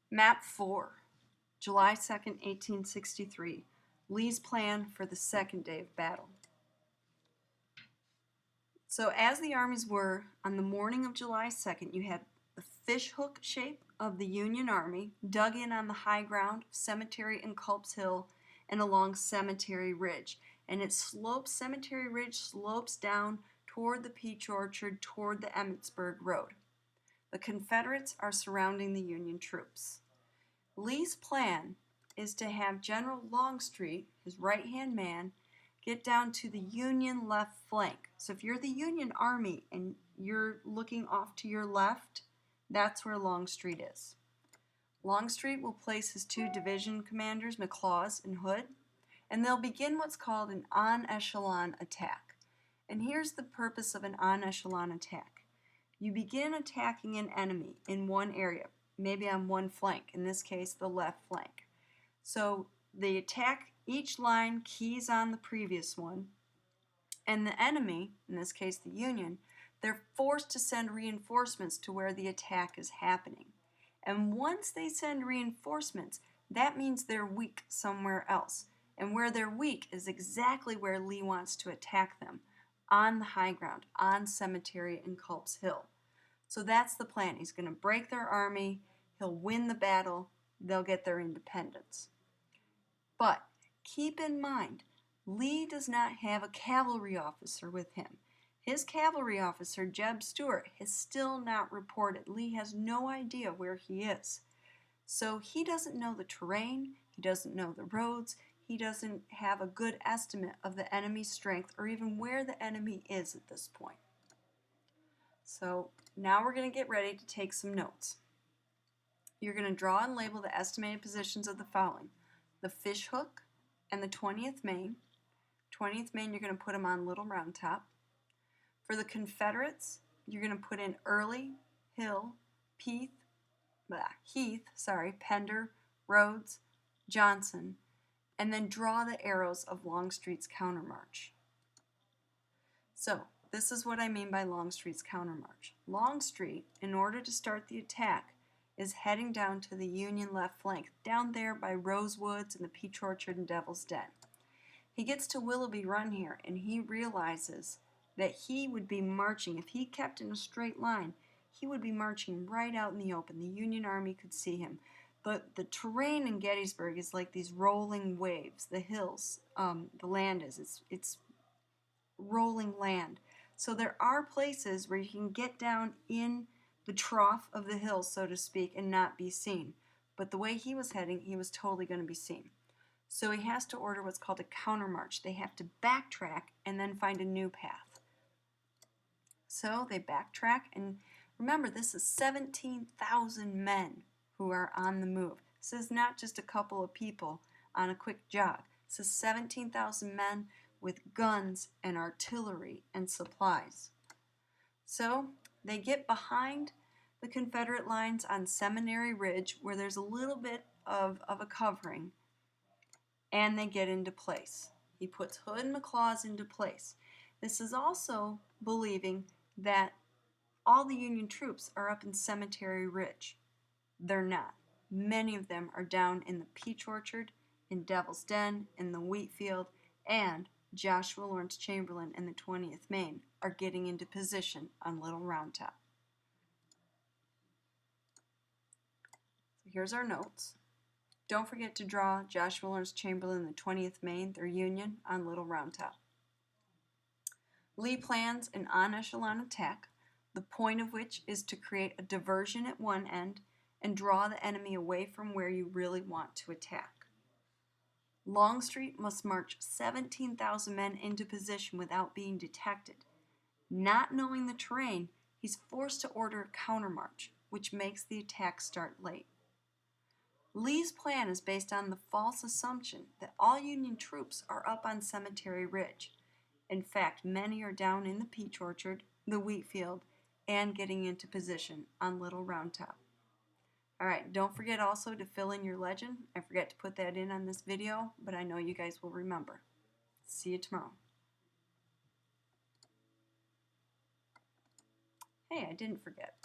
Map 4, July 2nd, 1863. Lee's plan for the second day of battle. So as the armies were on the morning of July 2nd, you had the fishhook shape of the Union Army dug in on the high ground of Cemetery and Culp's Hill and along Cemetery Ridge. And Cemetery Ridge slopes down toward the Peach Orchard, toward the Emmitsburg Road. The Confederates are surrounding the Union troops. Lee's plan is to have General Longstreet, his right-hand man, get down to the Union left flank. So if you're the Union Army and you're looking off to your left, that's where Longstreet is. Longstreet will place his two division commanders, McLaws and Hood, and they'll begin what's called an en echelon attack. And here's the purpose of an en echelon attack. You begin attacking an enemy in one area, maybe on one flank, in this case the left flank. So they attack each line, keys on the previous one, and the enemy, in this case the Union, they're forced to send reinforcements to where the attack is happening. And once they send reinforcements, that means they're weak somewhere else. And where they're weak is exactly where Lee wants to attack them, on the high ground, on Cemetery and Culp's Hill. So that's the plan. He's going to break their army, he'll win the battle, they'll get their independence. But keep in mind, Lee does not have a cavalry officer with him. His cavalry officer, Jeb Stuart, has still not reported. Lee has no idea where he is. So he doesn't know the terrain, he doesn't know the roads, he doesn't have a good estimate of the enemy's strength or even where the enemy is at this point. So now we're going to get ready to take some notes. You're going to draw and label the estimated positions of the following: the Fishhook and the 20th Maine. 20th Maine, you're going to put them on Little Round Top. For the Confederates, you're going to put in Early, Hill, Heath, Pender, Rhodes, Johnson, and then draw the arrows of Longstreet's countermarch. So this is what I mean by Longstreet's countermarch. Longstreet, in order to start the attack, is heading down to the Union left flank, down there by Rosewoods and the Peach Orchard and Devil's Den. He gets to Willoughby Run here, and he realizes that he would be marching, if he kept in a straight line, he would be marching right out in the open. The Union Army could see him. But the terrain in Gettysburg is like these rolling waves. The hills, the land it's rolling land. So there are places where you can get down in the trough of the hill, so to speak, and not be seen. But the way he was heading, he was totally going to be seen. So he has to order what's called a countermarch. They have to backtrack and then find a new path. So they backtrack, and remember, this is 17,000 men who are on the move. This is not just a couple of people on a quick jog. This is 17,000 men with guns and artillery and supplies. So they get behind the Confederate lines on Seminary Ridge, where there's a little bit of a covering, and they get into place. He puts Hood and McLaws into place. This is also believing that all the Union troops are up in Cemetery Ridge. They're not. Many of them are down in the Peach Orchard, in Devil's Den, in the wheat field, and Joshua Lawrence Chamberlain and the 20th Maine are getting into position on Little Round Top. So here's our notes. Don't forget to draw Joshua Lawrence Chamberlain and the 20th Maine, their Union, on Little Round Top. Lee plans an en echelon attack, the point of which is to create a diversion at one end and draw the enemy away from where you really want to attack. Longstreet must march 17,000 men into position without being detected. Not knowing the terrain, he's forced to order a countermarch, which makes the attack start late. Lee's plan is based on the false assumption that all Union troops are up on Cemetery Ridge. In fact, many are down in the Peach Orchard, the wheat field, and getting into position on Little Round Top. Alright, don't forget also to fill in your legend. I forgot to put that in on this video, but I know you guys will remember. See you tomorrow. Hey, I didn't forget.